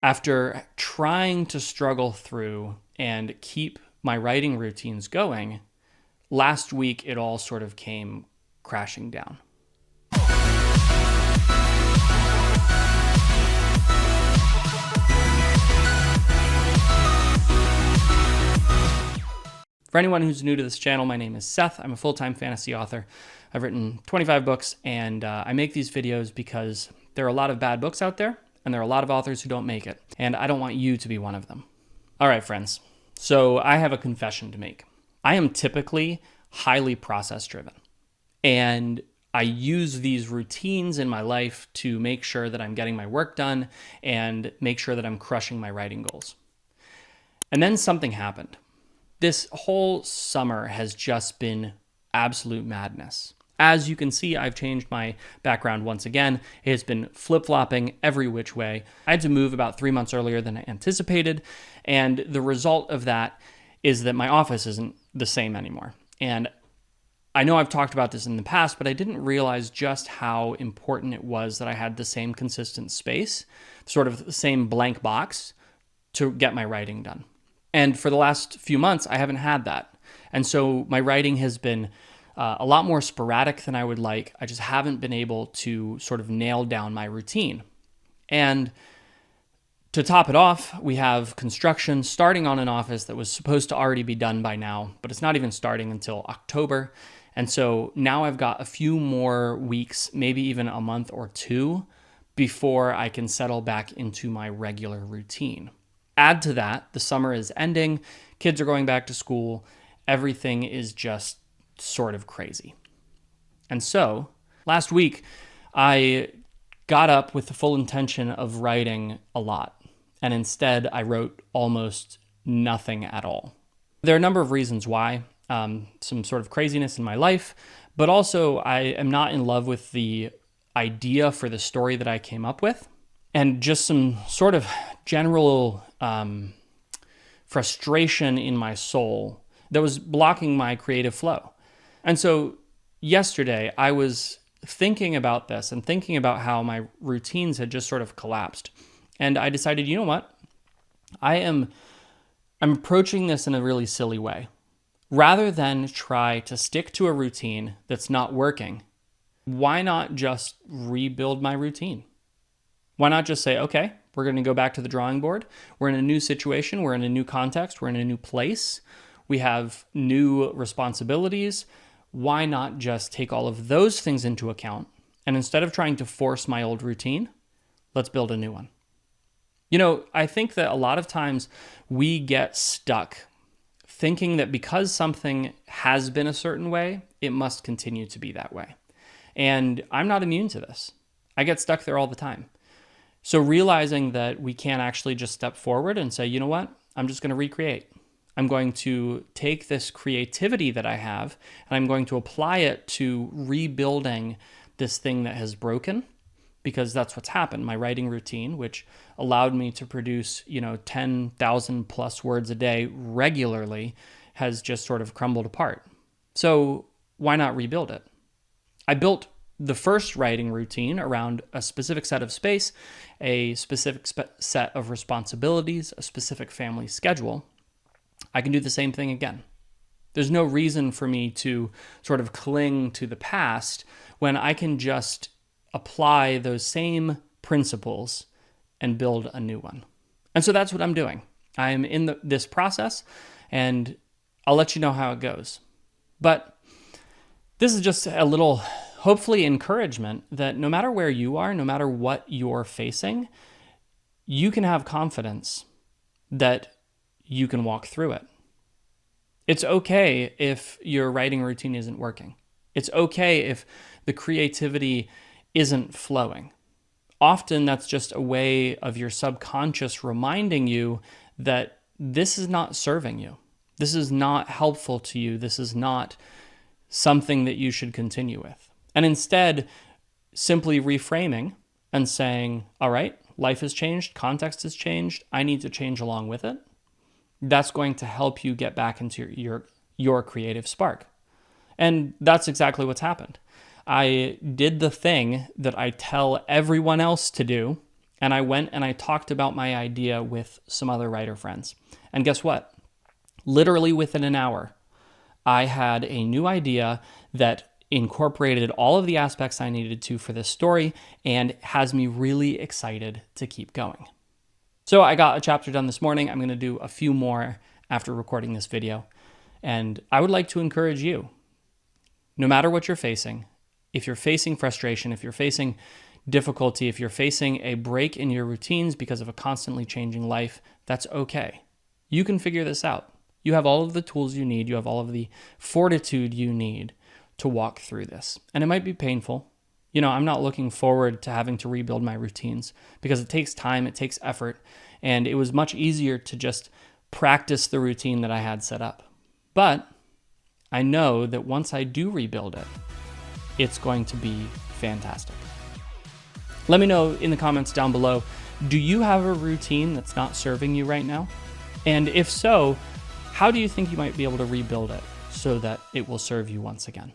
After trying to struggle through and keep my writing routines going, last week it all sort of came crashing down. For anyone who's new to this channel, my name is Seth. I'm a full-time fantasy author. I've written 25 books, and I make these videos because there are a lot of bad books out there, and there are a lot of authors who don't make it, and I don't want you to be one of them. All right, friends. So I have a confession to make. I am typically highly process-driven, and I use these routines in my life to make sure that I'm getting my work done and make sure that I'm crushing my writing goals. And then something happened. This whole summer has just been absolute madness. As you can see, I've changed my background once again. It has been flip-flopping every which way. I had to move about 3 months earlier than I anticipated, and the result of that is that my office isn't the same anymore. And I know I've talked about this in the past, but I didn't realize just how important it was that I had the same consistent space, sort of the same blank box to get my writing done. And for the last few months, I haven't had that. And so my writing has been a lot more sporadic than I would like. I just haven't been able to sort of nail down my routine. And to top it off, we have construction starting on an office that was supposed to already be done by now, but it's not even starting until October. And so now I've got a few more weeks, maybe even a month or two, before I can settle back into my regular routine. Add to that, the summer is ending, kids are going back to school, everything is just sort of crazy. And so, last week, I got up with the full intention of writing a lot, and instead I wrote almost nothing at all. There are a number of reasons why, some sort of craziness in my life, but also I am not in love with the idea for the story that I came up with, and just some sort of general frustration in my soul that was blocking my creative flow. And so yesterday I was thinking about this and thinking about how my routines had just sort of collapsed. And I decided, you know what? I'm approaching this in a really silly way. Rather than try to stick to a routine that's not working, why not just rebuild my routine? Why not just say, okay, we're going to go back to the drawing board. We're in a new situation. We're in a new context. We're in a new place. We have new responsibilities. Why not just take all of those things into account? And instead of trying to force my old routine, let's build a new one. You know, I think that a lot of times we get stuck thinking that because something has been a certain way, it must continue to be that way. And I'm not immune to this. I get stuck there all the time. So realizing that we can't actually just step forward and say, you know what, I'm just going to recreate. I'm going to take this creativity that I have and I'm going to apply it to rebuilding this thing that has broken, because that's what's happened. My writing routine, which allowed me to produce, 10,000 plus words a day regularly, has just sort of crumbled apart. So why not rebuild it? I built the first writing routine around a specific set of space, a specific set of responsibilities, a specific family schedule. I can do the same thing again. There's no reason for me to sort of cling to the past when I can just apply those same principles and build a new one. And so that's what I'm doing. I'm in this process, and I'll let you know how it goes. But this is just a little, hopefully, encouragement that no matter where you are, no matter what you're facing, you can have confidence that you can walk through it. It's okay if your writing routine isn't working. It's okay if the creativity isn't flowing. Often that's just a way of your subconscious reminding you that this is not serving you. This is not helpful to you. This is not something that you should continue with. And instead, simply reframing and saying, all right, life has changed, context has changed, I need to change along with it. That's going to help you get back into your creative spark. And that's exactly what's happened. I did the thing that I tell everyone else to do and I went and I talked about my idea with some other writer friends. And guess what? Literally within an hour, I had a new idea that incorporated all of the aspects I needed to for this story and has me really excited to keep going. So I got a chapter done this morning. I'm going to do a few more after recording this video. And I would like to encourage you, no matter what you're facing, if you're facing frustration, if you're facing difficulty, if you're facing a break in your routines because of a constantly changing life, that's okay. You can figure this out. You have all of the tools you need. You have all of the fortitude you need to walk through this. And it might be painful. I'm not looking forward to having to rebuild my routines because it takes time, it takes effort, and it was much easier to just practice the routine that I had set up. But I know that once I do rebuild it, it's going to be fantastic. Let me know in the comments down below, do you have a routine that's not serving you right now? And if so, how do you think you might be able to rebuild it so that it will serve you once again?